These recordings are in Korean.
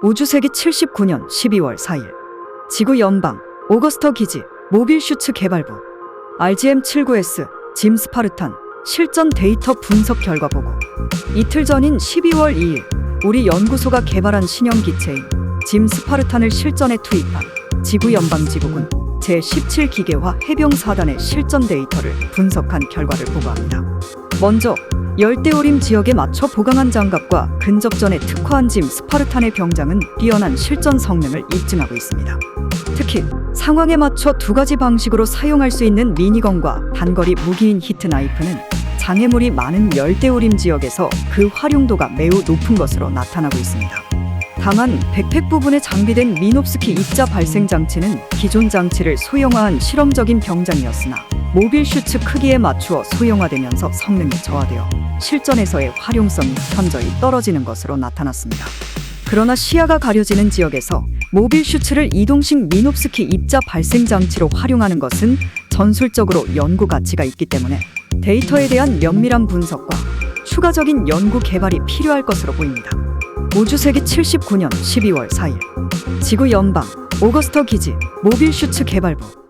우주세기 79년 12월 4일 지구 연방 오거스터 기지 모빌 슈츠 개발부 RGM-79S 짐 스파르탄 실전 데이터 분석 결과 보고. 이틀 전인 12월 2일 우리 연구소가 개발한 신형 기체인 짐 스파르탄을 실전에 투입한 지구 연방지구군 제17기계화 해병사단의 실전 데이터를 분석한 결과를 보고합니다. 먼저 열대우림 지역에 맞춰 보강한 장갑과 근접전에 특화한 짐 스파르탄의 병장은 뛰어난 실전 성능을 입증하고 있습니다. 특히 상황에 맞춰 두 가지 방식으로 사용할 수 있는 미니건과 단거리 무기인 히트나이프는 장애물이 많은 열대우림 지역에서 그 활용도가 매우 높은 것으로 나타나고 있습니다. 다만 백팩 부분에 장비된 미노프스키 입자 발생 장치는 기존 장치를 소형화한 실험적인 병장이었으나 모빌 슈츠 크기에 맞추어 소형화되면서 성능이 저하되어 실전에서의 활용성이 현저히 떨어지는 것으로 나타났습니다. 그러나 시야가 가려지는 지역에서 모빌 슈츠를 이동식 미노프스키 입자 발생 장치로 활용하는 것은 전술적으로 연구 가치가 있기 때문에 데이터에 대한 면밀한 분석과 추가적인 연구 개발이 필요할 것으로 보입니다. 우주세기 79년 12월 4일 지구 연방 오거스터 기지 모빌 슈츠 개발부.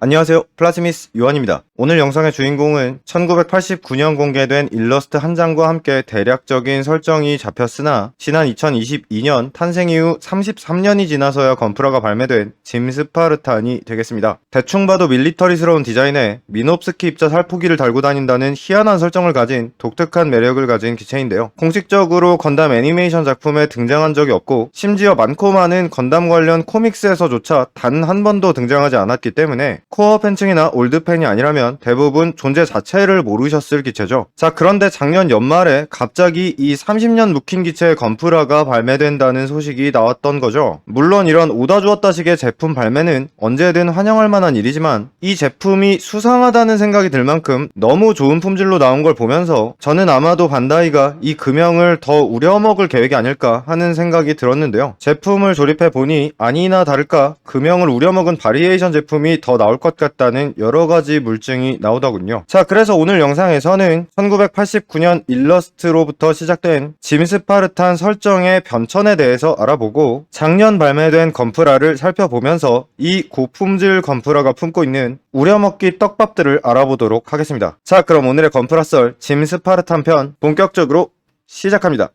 안녕하세요, 플라즈미스 요한입니다. 오늘 영상의 주인공은 1989년 공개된 일러스트 한 장과 함께 대략적인 설정이 잡혔으나 지난 2022년 탄생 이후 33년이 지나서야 건프라가 발매된 짐 스파르탄이 되겠습니다. 대충 봐도 밀리터리스러운 디자인에 미노프스키 입자 살포기를 달고 다닌다는 희한한 설정을 가진 독특한 매력을 가진 기체인데요. 공식적으로 건담 애니메이션 작품에 등장한 적이 없고 심지어 많고 많은 건담 관련 코믹스에서조차 단 한 번도 등장하지 않았기 때문에 코어 팬층이나 올드 팬이 아니라면 대부분 존재 자체를 모르셨을 기체죠. 자, 그런데 작년 연말에 갑자기 이 30년 묵힌 기체의 건프라가 발매된다는 소식이 나왔던 거죠. 물론 이런 오다 주었다식의 제품 발매는 언제든 환영할 만한 일이지만 이 제품이 수상하다는 생각이 들 만큼 너무 좋은 품질로 나온 걸 보면서 저는 아마도 반다이가 이 금형을 더 우려먹을 계획이 아닐까 하는 생각이 들었는데요. 제품을 조립해 보니 아니나 다를까 금형을 우려먹은 바리에이션 제품이 더 나올 것 같다는 여러가지 물증이 나오더군요. 자, 그래서 오늘 영상에서는 1989년 일러스트로부터 시작된 짐 스파르탄 설정의 변천에 대해서 알아보고 작년 발매된 건프라를 살펴보면서 이 고품질 건프라가 품고 있는 우려먹기 떡밥들을 알아보도록 하겠습니다. 자, 그럼 오늘의 건프라 썰 짐 스파르탄 편 본격적으로 시작합니다.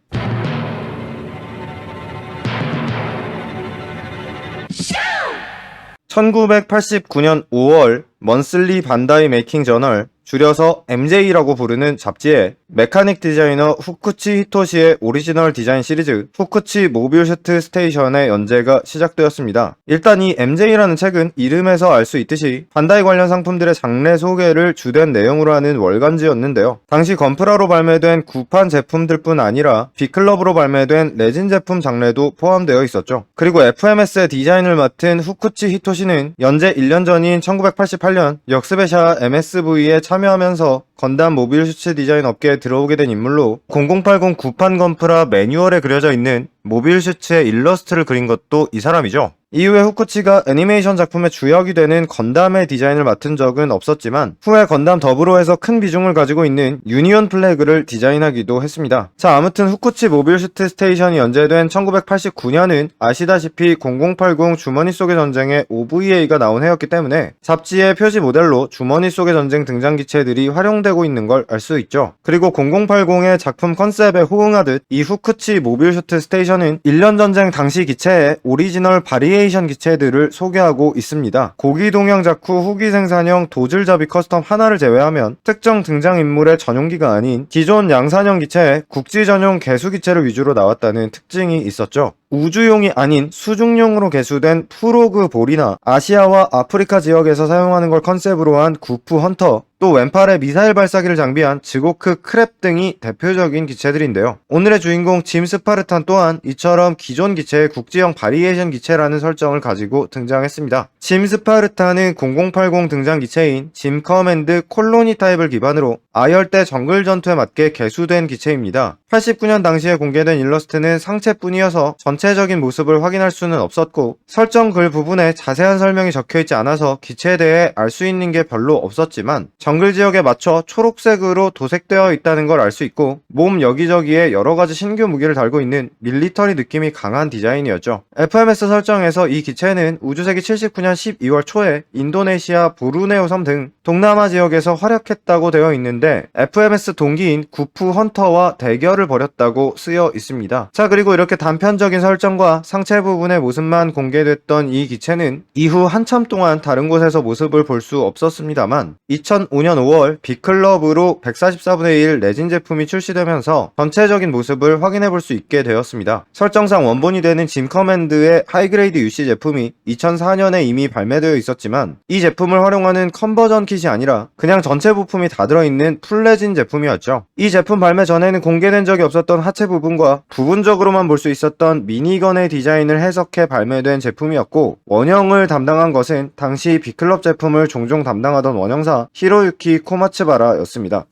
1989년 5월 먼슬리 반다이 메이킹 저널, 줄여서 MJ라고 부르는 잡지에 메카닉 디자이너 후쿠치 히토시의 오리지널 디자인 시리즈 후쿠치 모빌 슈트 스테이션의 연재가 시작되었습니다. 일단 이 MJ라는 책은 이름에서 알 수 있듯이 반다이 관련 상품들의 장래 소개를 주된 내용으로 하는 월간지였는데요. 당시 건프라로 발매된 구판 제품들 뿐 아니라 B클럽으로 발매된 레진 제품 장르도 포함되어 있었죠. 그리고 FMS의 디자인을 맡은 후쿠치 히토시는 연재 1년 전인 1988년 역스베샤 MSV에 참여하면서 건담 모빌 슈츠 디자인 업계에 들어오게 된 인물로 0080 구판 건프라 매뉴얼에 그려져 있는 모빌 슈츠의 일러스트를 그린 것도 이 사람이죠. 이후에 후쿠치가 애니메이션 작품의 주역이 되는 건담의 디자인을 맡은 적은 없었지만 후에 건담 더불어에서 큰 비중을 가지고 있는 유니온 플래그를 디자인하기도 했습니다. 자, 아무튼 후쿠치 모빌 슈트 스테이션이 연재된 1989년은 아시다시피 0080 주머니 속의 전쟁의 OVA가 나온 해였기 때문에 잡지의 표지 모델로 주머니 속의 전쟁 등장 기체들이 활용되고 있는 걸 알 수 있죠. 그리고 0080의 작품 컨셉에 호응하듯 이 후쿠치 모빌 슈트 스테이션은 1년 전쟁 당시 기체의 오리지널 바리에이션 기체들을 소개하고 있습니다. 고기 동형 자쿠 후기 생산형 도질잡이 커스텀 하나를 제외하면 특정 등장인물의 전용기가 아닌 기존 양산형 기체에 국지 전용 개수 기체를 위주로 나왔다는 특징이 있었죠. 우주용이 아닌 수중용으로 개수된 프로그 볼이나 아시아와 아프리카 지역에서 사용하는 걸 컨셉으로 한 구프 헌터, 또 왼팔에 미사일 발사기를 장비한 즈고크 크랩 등이 대표적인 기체들인데요. 오늘의 주인공 짐 스파르탄 또한 이처럼 기존 기체의 국지형 바리에이션 기체라는 설정을 가지고 등장했습니다. 짐 스파르탄은 0080 등장 기체인 짐 커맨드 콜로니 타입을 기반으로 아열대 정글 전투에 맞게 개수된 기체입니다. 89년 당시에 공개된 일러스트는 상체뿐이어서 전체적인 모습을 확인할 수는 없었고 설정 글 부분에 자세한 설명이 적혀있지 않아서 기체에 대해 알 수 있는 게 별로 없었지만 정글 지역에 맞춰 초록색으로 도색되어 있다는 걸 알 수 있고 몸 여기저기에 여러가지 신규 무기를 달고 있는 밀리터리 느낌이 강한 디자인이었죠. FMS 설정에서 이 기체는 우주세기 79년 12월 초에 인도네시아 보르네오 섬 등 동남아 지역에서 활약했다고 되어 있는데 FMS 동기인 구프 헌터와 대결을 벌였다고 쓰여 있습니다. 자, 그리고 이렇게 단편적인 설정과 상체 부분의 모습만 공개됐던 이 기체는 이후 한참 동안 다른 곳에서 모습을 볼 수 없었습니다만 2005년 5월 빅클럽으로 144분의 1 레진 제품이 출시되면서 전체적인 모습을 확인해 볼 수 있게 되었습니다. 설정상 원본이 되는 짐 커맨드의 하이그레이드 UC 제품이 2004년에 이미 발매되어 있었지만 이 제품을 활용하는 컨버전 킷이 아니라 그냥 전체 부품이 다 들어있는 풀레진 제품이었죠. 이 제품 발매 전에는 공개된 적이 없었던 하체 부분과 부분적으로만 볼 수 있었던 미니건의 디자인을 해석해 발매된 제품이었고 원형을 담당한 것은 당시 빅클럽 제품을 종종 담당하던 원형사 히로유키 코마츠바라였습니다.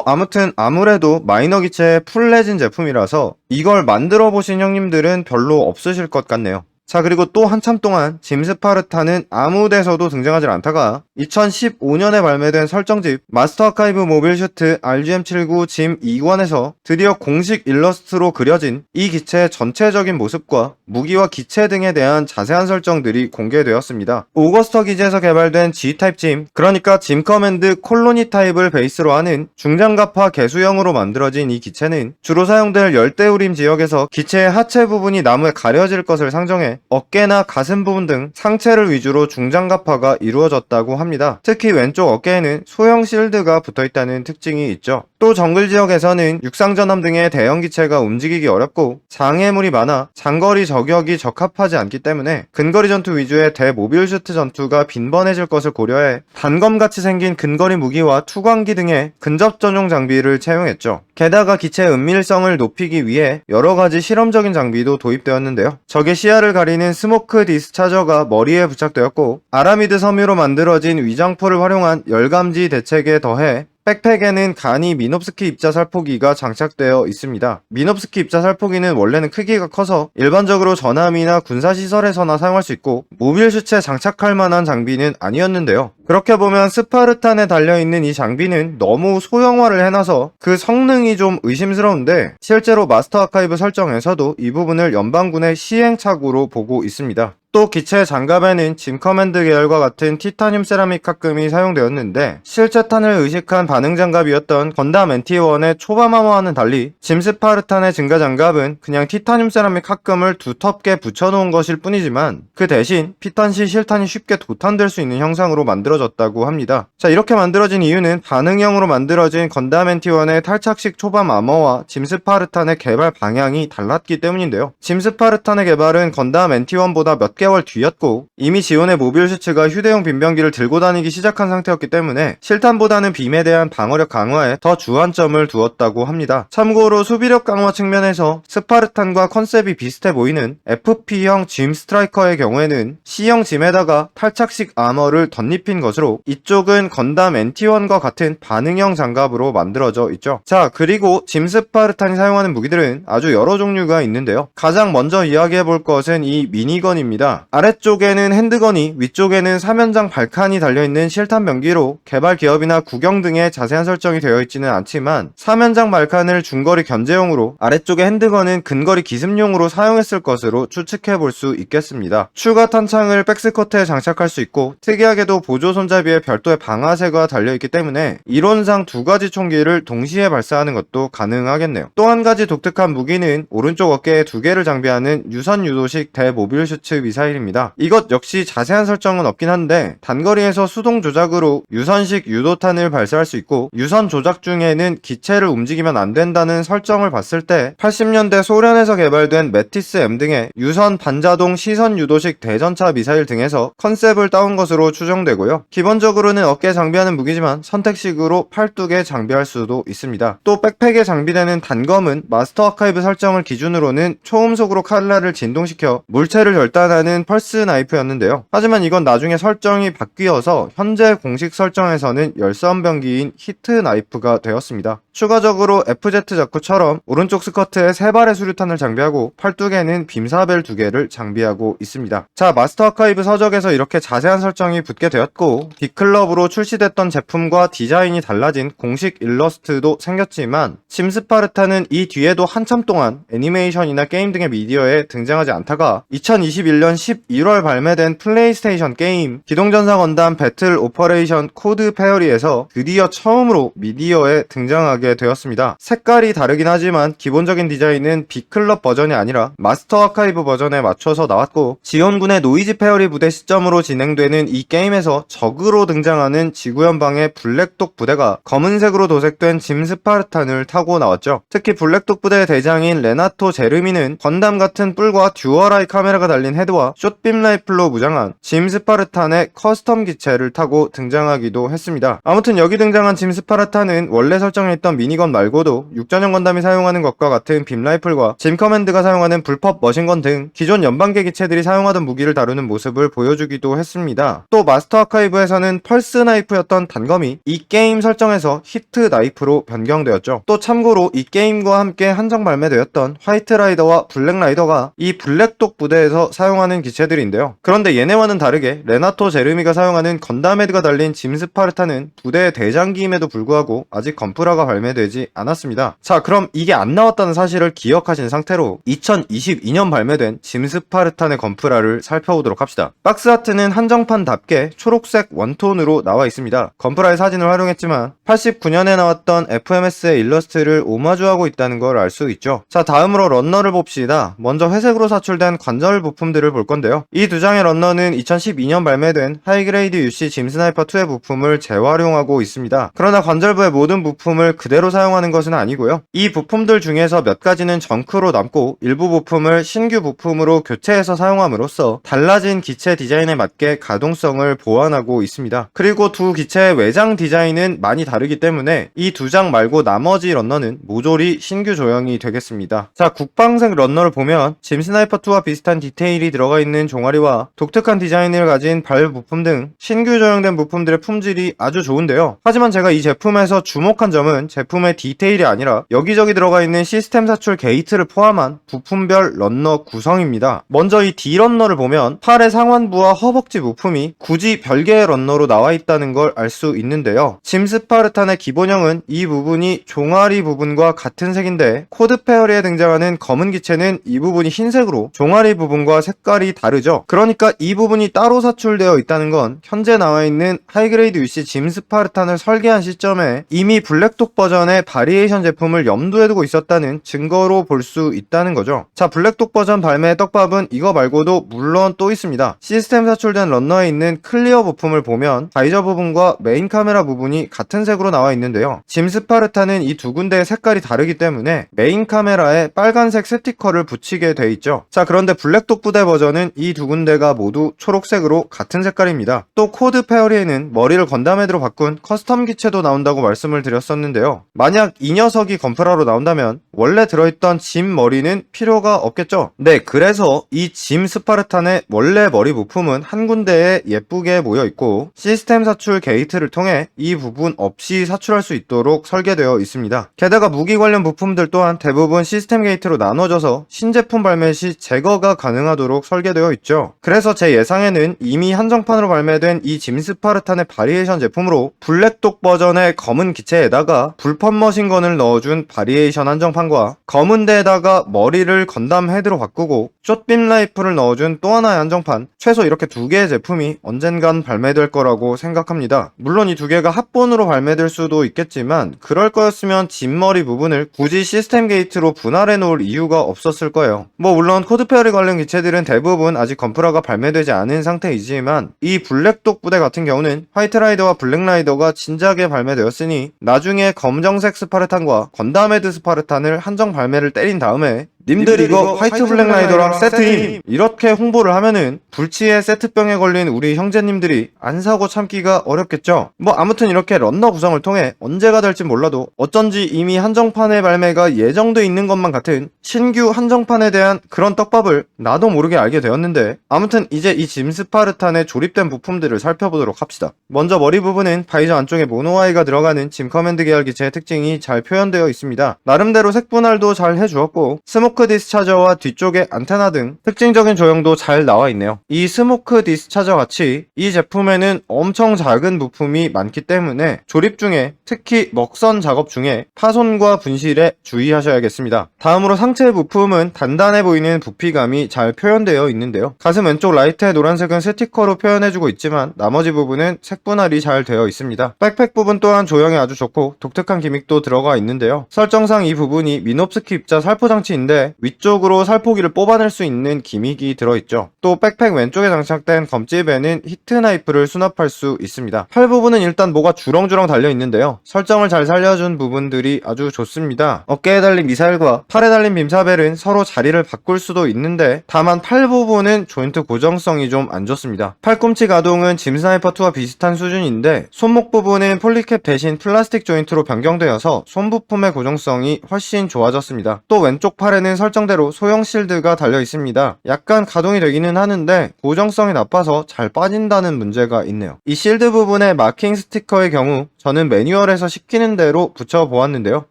아무튼 아무래도 마이너 기체의 풀레진 제품이라서 이걸 만들어 보신 형님들은 별로 없으실 것 같네요. 자, 그리고 또 한참 동안 짐 스파르타는 아무 데서도 등장하지 않다가 2015년에 발매된 설정집 마스터 아카이브 모빌 슈트 RGM79 짐 2권에서 드디어 공식 일러스트로 그려진 이 기체의 전체적인 모습과 무기와 기체 등에 대한 자세한 설정들이 공개되었습니다. 오거스터 기지에서 개발된 G타입 짐, 그러니까 짐 커맨드 콜로니 타입을 베이스로 하는 중장갑파 개수형으로 만들어진 이 기체는 주로 사용될 열대우림 지역에서 기체의 하체 부분이 나무에 가려질 것을 상정해 어깨나 가슴 부분 등 상체를 위주로 중장갑파가 이루어졌다고 합니다. 특히 왼쪽 어깨에는 소형 실드가 붙어있다는 특징이 있죠. 또 정글 지역에서는 육상전함 등의 대형 기체가 움직이기 어렵고 장애물이 많아 장거리 저격이 적합하지 않기 때문에 근거리 전투 위주의 대모빌 슈트 전투가 빈번해질 것을 고려해 단검같이 생긴 근거리 무기와 투광기 등의 근접 전용 장비를 채용했죠. 게다가 기체의 은밀성을 높이기 위해 여러가지 실험적인 장비도 도입되었는데요. 적의 시야를 가리는 스모크 디스차저가 머리에 부착되었고 아라미드 섬유로 만들어진 위장포를 활용한 열감지 대책에 더해 백팩에는 간이 미놉스키 입자 살포기가 장착되어 있습니다. 미놉스키 입자 살포기는 원래는 크기가 커서 일반적으로 전함이나 군사시설에서나 사용할 수 있고 모빌 슈츠에 장착할 만한 장비는 아니었는데요. 그렇게 보면 스파르탄에 달려있는 이 장비는 너무 소형화를 해놔서 그 성능이 좀 의심스러운데 실제로 마스터 아카이브 설정에서도 이 부분을 연방군의 시행착오로 보고 있습니다. 또 기체 장갑에는 짐 커맨드 계열과 같은 티타늄 세라믹 합금이 사용되었는데 실체탄을 의식한 반응 장갑이었던 건담 NT1의 초반 암호와는 달리 짐 스파르탄의 증가 장갑은 그냥 티타늄 세라믹 합금을 두텁게 붙여놓은 것일 뿐이지만 그 대신 피탄 시 실탄이 쉽게 도탄될 수 있는 형상으로 만들어졌다고 합니다. 자, 이렇게 만들어진 이유는 반응형으로 만들어진 건담 NT1의 탈착식 초반 암호와 짐 스파르탄의 개발 방향이 달랐기 때문인데요. 짐 스파르탄의 개발은 건담 NT1보다 몇 개월 뒤였고 이미 지온의 모빌 슈츠가 휴대용 빈병기를 들고 다니기 시작한 상태였기 때문에 실탄보다는 빔에 대한 방어력 강화에 더 주안점을 두었다고 합니다. 참고로 수비력 강화 측면에서 스파르탄과 컨셉이 비슷해 보이는 FP형 짐 스트라이커의 경우에는 C형 짐에다가 탈착식 아머를 덧입힌 것으로 이쪽은 건담 NT1과 같은 반응형 장갑으로 만들어져 있죠. 자, 그리고 짐 스파르탄이 사용하는 무기들은 아주 여러 종류가 있는데요. 가장 먼저 이야기해볼 것은 이 미니건입니다. 아래쪽에는 핸드건이, 위쪽에는 사면장 발칸이 달려있는 실탄 병기로 개발 기업이나 구경 등의 자세한 설정이 되어 있지는 않지만 사면장 발칸을 중거리 견제용으로 아래쪽의 핸드건은 근거리 기습용으로 사용했을 것으로 추측해 볼 수 있겠습니다. 추가 탄창을 백스커트에 장착할 수 있고 특이하게도 보조 손잡이에 별도의 방아쇠가 달려있기 때문에 이론상 두 가지 총기를 동시에 발사하는 것도 가능하겠네요. 또 한 가지 독특한 무기는 오른쪽 어깨에 두 개를 장비하는 유선 유도식 대모빌 슈츠 미사일입니다. 이것 역시 자세한 설정은 없긴 한데 단거리에서 수동 조작으로 유선식 유도탄을 발사할 수 있고 유선 조작 중에는 기체를 움직이면 안 된다는 설정을 봤을 때 80년대 소련에서 개발된 메티스 M 등의 유선 반자동 시선 유도식 대전차 미사일 등에서 컨셉을 따온 것으로 추정되고요. 기본적으로는 어깨에 장비하는 무기지만 선택식으로 팔뚝에 장비할 수도 있습니다. 또 백팩에 장비되는 단검은 마스터 아카이브 설정을 기준으로는 초음속으로 칼날을 진동시켜 물체를 절단하는 펄스 나이프였는데요. 하지만 이건 나중에 설정이 바뀌어서 현재 공식 설정에서는 열선병기인 히트 나이프가 되었습니다. 추가적으로 FZ 자쿠처럼 오른쪽 스커트에 3발의 수류탄을 장비하고 팔뚝에는 빔사벨 2개를 장비하고 있습니다. 자, 마스터 아카이브 서적에서 이렇게 자세한 설정이 붙게 되었고 빅클럽으로 출시됐던 제품과 디자인이 달라진 공식 일러스트도 생겼지만 짐스파르타는 이 뒤에도 한참 동안 애니메이션이나 게임 등의 미디어에 등장하지 않다가 2021년 11월 발매된 플레이스테이션 게임 기동전사 건담 배틀 오퍼레이션 코드 페어리에서 드디어 처음으로 미디어에 등장하게 되었습니다. 색깔이 다르긴 하지만 기본적인 디자인은 빅클럽 버전이 아니라 마스터 아카이브 버전에 맞춰서 나왔고 지원군의 노이즈 페어리 부대 시점으로 진행되는 이 게임에서 적으로 등장하는 지구연방의 블랙독 부대가 검은색으로 도색된 짐 스파르탄을 타고 나왔죠. 특히 블랙독 부대의 대장인 레나토 제르미는 건담 같은 뿔과 듀얼아이 카메라가 달린 헤드와 숏빔 라이플로 무장한 짐 스파르탄의 커스텀 기체를 타고 등장하기도 했습니다. 아무튼 여기 등장한 짐 스파르탄은 원래 설정에 있던 미니건 말고도 육전형 건담이 사용하는 것과 같은 빔 라이플과 짐 커맨드가 사용하는 불법 머신건 등 기존 연방계 기체들이 사용하던 무기를 다루는 모습을 보여주기도 했습니다. 또 마스터 아카이브에서는 펄스 나이프였던 단검이 이 게임 설정에서 히트 나이프로 변경되었죠. 또 참고로 이 게임과 함께 한정 발매되었던 화이트 라이더와 블랙 라이더가 이 블랙독 부대에서 사용하는 기체들인데요. 그런데 얘네와는 다르게 레나토 제르미가 사용하는 건담 헤드가 달린 짐 스파르타는 부대의 대장기임에도 불구하고 아직 건프라가 발매되지 않았습니다. 자, 그럼 이게 안 나왔다는 사실을 기억하신 상태로 2022년 발매된 짐 스파르탄의 건프라를 살펴보도록 합시다. 박스 아트는 한정판답게 초록색 원톤으로 나와 있습니다. 건프라의 사진을 활용했지만 89년에 나왔던 FMS의 일러스트를 오마주하고 있다는 걸 알 수 있죠. 자, 다음으로 런너를 봅시다. 먼저 회색으로 사출된 관절 부품들을 볼 건데요. 이 두 장의 런너는 2012년 발매된 하이그레이드 UC 짐 스나이퍼 2의 부품을 재활용하고 있습니다. 그러나 관절부의 모든 부품을 그대로 사용하는 것은 아니고요. 이 부품들 중에서 몇 가지는 정크로 남고 일부 부품을 신규 부품으로 교체해서 사용함으로써 달라진 기체 디자인에 맞게 가동성을 보완하고 있습니다. 그리고 두 기체의 외장 디자인은 많이 다르기 때문에 이 두 장 말고 나머지 런너는 모조리 신규 조형이 되겠습니다. 자, 국방색 런너를 보면 짐 스나이퍼 2와 비슷한 디테일이 들어가 있는 종아리와 독특한 디자인을 가진 발 부품 등 신규 조형된 부품들의 품질이 아주 좋은데요. 하지만 제가 이 제품에서 주목한 점은 제품의 디테일이 아니라 여기저기 들어가 있는 시스템 사출 게이트를 포함한 부품별 런너 구성입니다. 먼저 이 D런너를 보면 팔의 상완부와 허벅지 부품이 굳이 별개의 런너로 나와 있다는 걸 알 수 있는데요. 짐 스파르탄의 기본형은 이 부분이 종아리 부분과 같은 색인데 코드 페어리에 등장하는 검은 기체는 이 부분이 흰색으로 종아리 부분과 색깔이 다르죠. 그러니까 이 부분이 따로 사출되어 있다는 건 현재 나와 있는 하이그레이드 UC 짐 스파르탄을 설계한 시점에 이미 블랙독 버전의 바리에이션 제품을 염두에 두고 있었다는 증거로 볼 수 있다는 거죠. 자, 블랙독 버전 발매의 떡밥은 이거 말고도 물론 또 있습니다. 시스템 사출된 런너에 있는 클리어 부품을 보면 바이저 부분과 메인 카메라 부분이 같은 색으로 나와 있는데요. 짐 스파르타는 이 두 군데의 색깔이 다르기 때문에 메인 카메라에 빨간색 스티커를 붙이게 돼 있죠. 자, 그런데 블랙독 부대 버전은 이 두 군데가 모두 초록색으로 같은 색깔입니다. 또 코드 페어리에는 머리를 건담 헤드로 바꾼 커스텀 기체도 나온다고 말씀을 드렸었는데요. 만약 이 녀석이 건프라로 나온다면 원래 들어있던 짐 머리는 필요가 없겠죠. 네, 그래서 이 짐 스파르탄의 원래 머리 부품은 한 군데에 예쁘게 모여 있고 시스템 사출 게이트를 통해 이 부분 없이 사출할 수 있도록 설계되어 있습니다. 게다가 무기 관련 부품들 또한 대부분 시스템 게이트로 나눠져서 신제품 발매 시 제거가 가능하도록 설계되어 있죠. 그래서 제 예상에는 이미 한정판으로 발매된 이 짐 스파르탄의 바리에이션 제품으로 블랙독 버전의 검은 기체에다가 불법 머신건을 넣어준 바리에이션 한정판과 검은 데에다가 머리를 건담 헤드로 바꾸고 숏빔 라이플을 넣어준 또 하나의 한정판, 최소 이렇게 두 개의 제품이 언젠간 발매될 거라고 생각합니다. 물론 이 두 개가 합본으로 발매될 수도 있겠지만 그럴 거였으면 짐머리 부분을 굳이 시스템 게이트로 분할해 놓을 이유가 없었을 거예요. 물론 코드 페어리 관련 기체들은 대부분 아직 건프라가 발매되지 않은 상태이지만 이 블랙독 부대 같은 경우는 화이트 라이더와 블랙 라이더가 진작에 발매되었으니 나중에 검정색 스파르탄과 건담 헤드 스파르탄을 한정 발매를 때린 다음에 님들 이거 화이트 블랙 라이더랑 세트임! 이렇게 홍보를 하면은 불치의 세트병에 걸린 우리 형제님들이 안 사고 참기가 어렵겠죠? 뭐 아무튼 이렇게 런너 구성을 통해 언제가 될진 몰라도 어쩐지 이미 한정판의 발매가 예정돼 있는 것만 같은 신규 한정판에 대한 그런 떡밥을 나도 모르게 알게 되었는데, 아무튼 이제 이 짐스파르탄의 조립된 부품들을 살펴보도록 합시다. 먼저 머리 부분은 바이저 안쪽에 모노아이가 들어가는 짐 커맨드 계열 기체의 특징이 잘 표현되어 있습니다. 나름대로 색 분할도 잘 해주었고 스모크 디스차저와 뒤쪽에 안테나 등 특징적인 조형도 잘 나와 있네요. 이 스모크 디스차저 같이 이 제품에는 엄청 작은 부품이 많기 때문에 조립 중에 특히 먹선 작업 중에 파손과 분실에 주의하셔야겠습니다. 다음으로 상체 부품은 단단해 보이는 부피감이 잘 표현되어 있는데요. 가슴 왼쪽 라이트의 노란색은 스티커로 표현해주고 있지만 나머지 부분은 색 분할이 잘 되어 있습니다. 백팩 부분 또한 조형이 아주 좋고 독특한 기믹도 들어가 있는데요. 설정상 이 부분이 미노프스키 입자 살포 장치인데 위쪽으로 살포기를 뽑아낼 수 있는 기믹이 들어있죠. 또 백팩 왼쪽에 장착된 검집에는 히트 나이프를 수납할 수 있습니다. 팔 부분은 일단 뭐가 주렁주렁 달려 있는데요. 설정을 잘 살려준 부분들이 아주 좋습니다. 어깨에 달린 미사일과 팔에 달린 빔사벨은 서로 자리를 바꿀 수도 있는데 다만 팔 부분은 조인트 고정성이 좀 안 좋습니다. 팔꿈치 가동은 짐 스나이퍼2와 비슷한 수준인데 손목 부분은 폴리캡 대신 플라스틱 조인트로 변경되어서 손 부품의 고정성이 훨씬 좋아졌습니다. 또 왼쪽 팔에는 설정대로 소형 실드가 달려 있습니다. 약간 가동이 되기는 하는데 고정성이 나빠서 잘 빠진다는 문제가 있네요. 이 실드 부분의 마킹 스티커의 경우 저는 매뉴얼에서 시키는 대로 붙여보았는데요.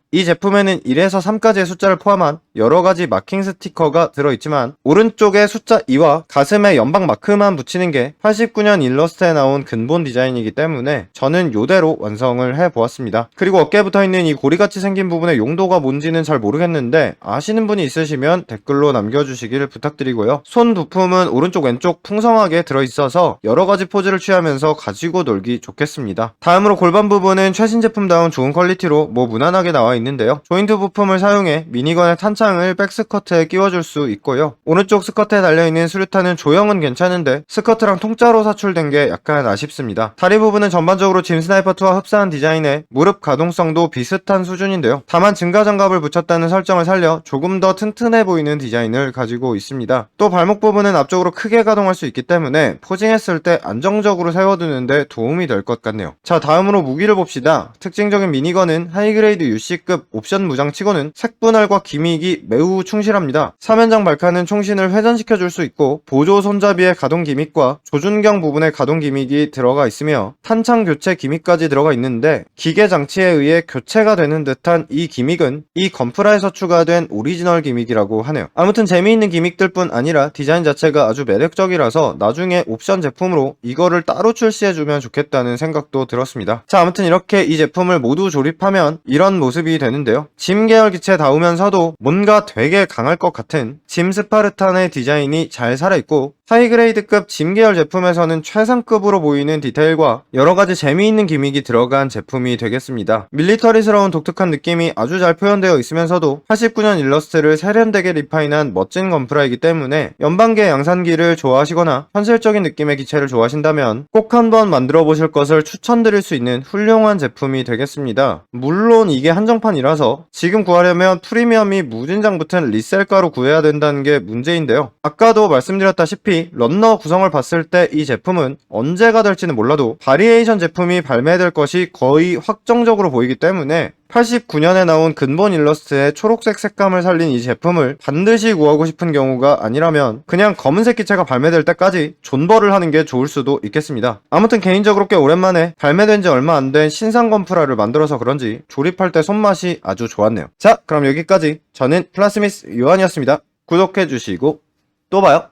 이 제품에는 1에서 3까지의 숫자를 포함한 여러가지 마킹 스티커가 들어있지만 오른쪽에 숫자 2와 가슴에 연방 마크만 붙이는 게 89년 일러스트에 나온 근본 디자인이기 때문에 저는 요대로 완성을 해보았습니다. 그리고 어깨에 붙어있는 이 고리같이 생긴 부분의 용도가 뭔지는 잘 모르겠는데 아시는 분이 있으시면 댓글로 남겨주시길 부탁드리고요. 손 부품은 오른쪽 왼쪽 풍성하게 들어있어서 여러가지 포즈를 취하면서 가지고 놀기 좋겠습니다. 다음으로 골반 부분은 최신 제품다운 좋은 퀄리티로 뭐 무난하게 나와 있는데요. 조인트 부품을 사용해 미니건의 탄창을 백스커트에 끼워줄 수 있고요. 오른쪽 스커트에 달려있는 수류탄은 조형은 괜찮은데 스커트랑 통짜로 사출된 게 약간 아쉽습니다. 다리 부분은 전반적으로 짐 스나이퍼2와 흡사한 디자인에 무릎 가동성도 비슷한 수준인데요. 다만 증가장갑을 붙였다는 설정을 살려 조금 더 튼튼해 보이는 디자인을 가지고 있습니다. 또 발목 부분은 앞쪽으로 크게 가동할 수 있기 때문에 포징했을 때 안정적으로 세워두는데 도움이 될 것 같네요. 자, 다음으로 무기를 봅시다. 특징적인 미니건은 하이그레이드 UC급 옵션 무장치고는 색분할과 기믹이 매우 충실합니다. 3연장 발칸은 총신을 회전시켜줄 수 있고 보조 손잡이의 가동 기믹과 조준경 부분의 가동 기믹이 들어가 있으며 탄창 교체 기믹까지 들어가 있는데 기계 장치에 의해 교체가 되는 듯한 이 기믹은 이 건프라에서 추가된 오리지널 기믹이라고 하네요. 아무튼 재미있는 기믹들 뿐 아니라 디자인 자체가 아주 매력적이라서 나중에 옵션 제품으로 이거를 따로 출시해주면 좋겠다는 생각도 들었습니다. 자, 아무튼 이렇게 이 제품을 모두 조립하면 이런 모습이 되는데요. 짐 계열 기체다우면서도 뭔가 되게 강할 것 같은 짐 스파르탄의 디자인이 잘 살아있고 하이그레이드급 짐 계열 제품에서는 최상급으로 보이는 디테일과 여러가지 재미있는 기믹이 들어간 제품이 되겠습니다. 밀리터리스러운 독특한 느낌이 아주 잘 표현되어 있으면서도 89년 일러스트를 세련되게 리파인한 멋진 건프라이기 때문에 연방계 양산기를 좋아하시거나 현실적인 느낌의 기체를 좋아하신다면 꼭 한번 만들어 보실 것을 추천드릴 수 있는 훌륭한 제품이 되겠습니다. 물론 이게 한정판이라서 지금 구하려면 프리미엄이 무진장 붙은 리셀가로 구해야 된다는 게 문제인데요. 아까도 말씀드렸다시피 런너 구성을 봤을 때 이 제품은 언제가 될지는 몰라도 바리에이션 제품이 발매될 것이 거의 확정적으로 보이기 때문에 89년에 나온 근본 일러스트의 초록색 색감을 살린 이 제품을 반드시 구하고 싶은 경우가 아니라면 그냥 검은색 기체가 발매될 때까지 존버를 하는 게 좋을 수도 있겠습니다. 아무튼 개인적으로 꽤 오랜만에 발매된 지 얼마 안 된 신상 건프라를 만들어서 그런지 조립할 때 손맛이 아주 좋았네요. 자, 그럼 여기까지 저는 플라스미스 요한이었습니다. 구독해주시고 또 봐요.